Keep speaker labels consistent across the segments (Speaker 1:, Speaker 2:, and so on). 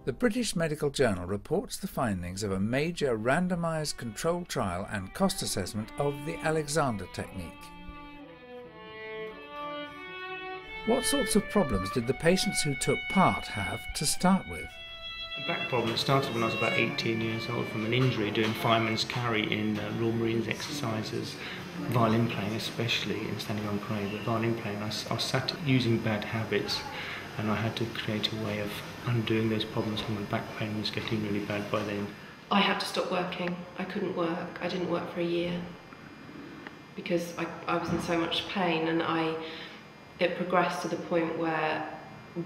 Speaker 1: The British Medical Journal reports the findings of a major randomised controlled trial and cost assessment of the Alexander technique. What sorts of problems did the patients who took part have to start with?
Speaker 2: The back problem started when I was about 18 years old from an injury doing fireman's carry in Royal Marines exercises, violin playing especially, and standing on parade, but violin playing I sat using bad habits, and I had to create a way of undoing those problems when my back pain was getting really bad by then.
Speaker 3: I had to stop working. I couldn't work. I didn't work for a year because I was in so much pain, and it progressed to the point where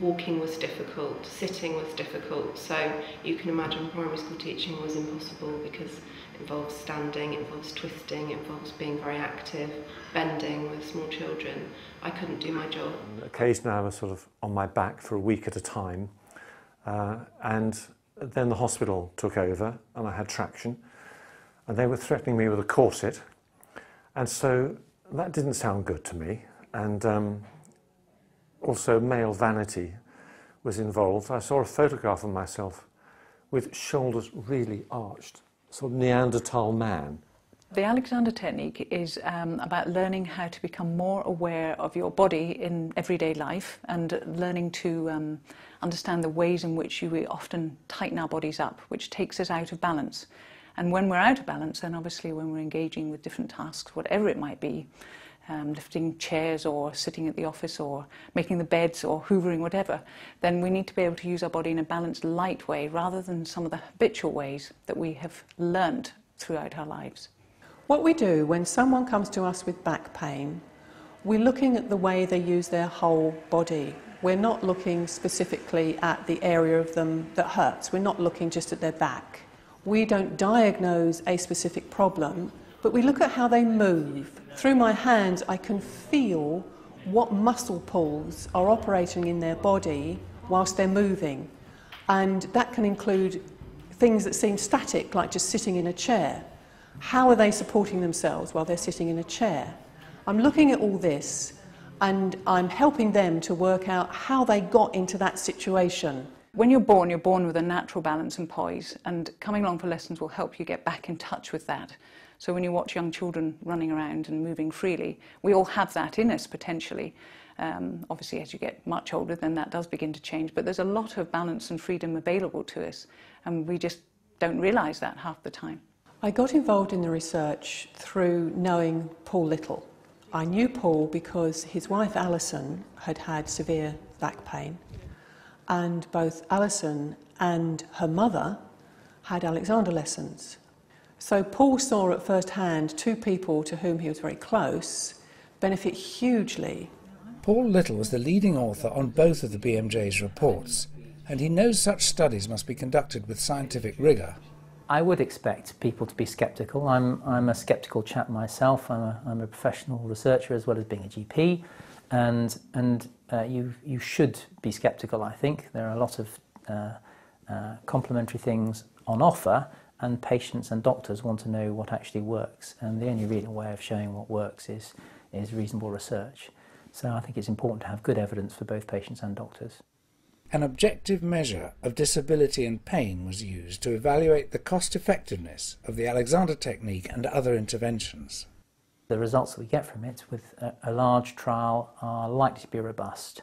Speaker 3: walking was difficult, sitting was difficult, so you can imagine primary school teaching was impossible because it involves standing, it involves twisting, it involves being very active, bending with small children. I couldn't do my job.
Speaker 4: Occasionally I was sort of on my back for a week at a time, and then the hospital took over and I had traction, and they were threatening me with a corset, and so that didn't sound good to me, and also male vanity was involved. I saw a photograph of myself with shoulders really arched, sort of Neanderthal man.
Speaker 5: The Alexander technique is about learning how to become more aware of your body in everyday life and learning to understand the ways in which we often tighten our bodies up, which takes us out of balance. And when we're out of balance, then obviously when we're engaging with different tasks, whatever it might be, lifting chairs or sitting at the office or making the beds or hoovering, whatever, then we need to be able to use our body in a balanced, light way rather than some of the habitual ways that we have learned throughout our lives.
Speaker 6: What we do when someone comes to us with back pain, we're looking at the way they use their whole body. We're not looking specifically at the area of them that hurts. We're not looking just at their back. We don't diagnose a specific problem, but we look at how they move. Through my hands, I can feel what muscle pulls are operating in their body whilst they're moving. And that can include things that seem static, like just sitting in a chair. How are they supporting themselves while they're sitting in a chair? I'm looking at all this, and I'm helping them to work out how they got into that situation.
Speaker 5: When you're born with a natural balance and poise, and coming along for lessons will help you get back in touch with that. So when you watch young children running around and moving freely, we all have that in us potentially. Obviously as you get much older then that does begin to change, but there's a lot of balance and freedom available to us, and we just don't realise that half the time.
Speaker 6: I got involved in the research through knowing Paul Little. I knew Paul because his wife Alison had had severe back pain, and both Alison and her mother had Alexander lessons. So Paul saw at first hand two people to whom he was very close benefit hugely.
Speaker 1: Paul Little was the leading author on both of the BMJ's reports, and he knows such studies must be conducted with scientific rigour.
Speaker 7: I would expect people to be sceptical. I'm a sceptical chap myself. I'm a professional researcher as well as being a GP, and you should be sceptical. I think there are a lot of complementary things on offer, and patients and doctors want to know what actually works, and the only real way of showing what works is reasonable research. So I think it's important to have good evidence for both patients and doctors.
Speaker 1: An objective measure of disability and pain was used to evaluate the cost-effectiveness of the Alexander technique and other interventions.
Speaker 7: The results that we get from it with a large trial are likely to be robust.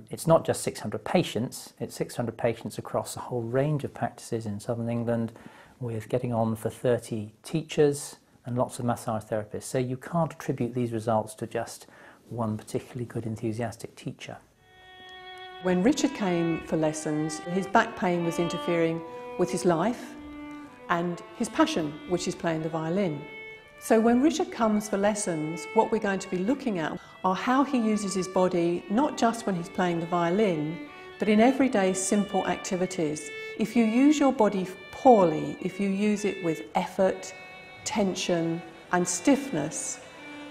Speaker 7: It's not just 600 patients, it's 600 patients across a whole range of practices in southern England, with getting on for 30 teachers and lots of massage therapists. So you can't attribute these results to just one particularly good enthusiastic teacher.
Speaker 6: When Richard came for lessons, his back pain was interfering with his life and his passion, which is playing the violin. So when Richard comes for lessons, what we're going to be looking at are how he uses his body, not just when he's playing the violin, but in everyday simple activities. If you use your body poorly, if you use it with effort, tension and stiffness,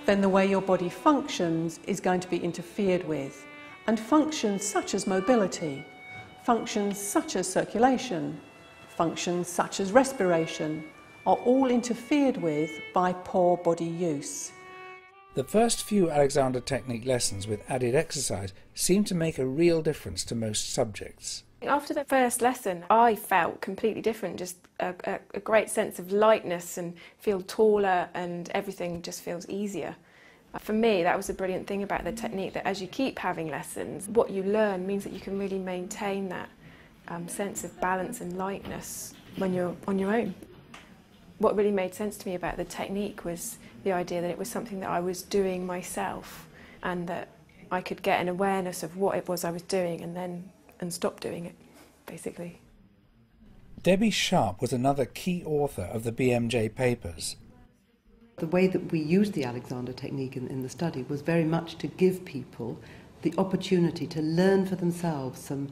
Speaker 6: then the way your body functions is going to be interfered with. And functions such as mobility, functions such as circulation, functions such as respiration are all interfered with by poor body use.
Speaker 1: The first few Alexander technique lessons with added exercise seemed to make a real difference to most subjects.
Speaker 8: After the first lesson, I felt completely different, just a great sense of lightness and feel taller, and everything just feels easier. For me, that was the brilliant thing about the technique, that as you keep having lessons, what you learn means that you can really maintain that sense of balance and lightness when you're on your own. What really made sense to me about the technique was the idea that it was something that I was doing myself, and that I could get an awareness of what it was I was doing and stop doing it, basically.
Speaker 1: Debbie Sharp was another key author of the BMJ papers.
Speaker 9: The way that we used the Alexander technique in the study was very much to give people the opportunity to learn for themselves some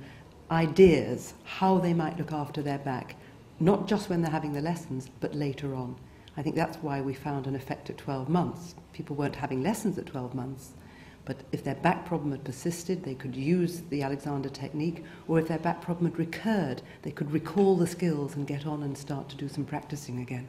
Speaker 9: ideas how they might look after their back, not just when they're having the lessons, but later on. I think that's why we found an effect at 12 months. People weren't having lessons at 12 months, but if their back problem had persisted, they could use the Alexander technique, or if their back problem had recurred, they could recall the skills and get on and start to do some practicing again.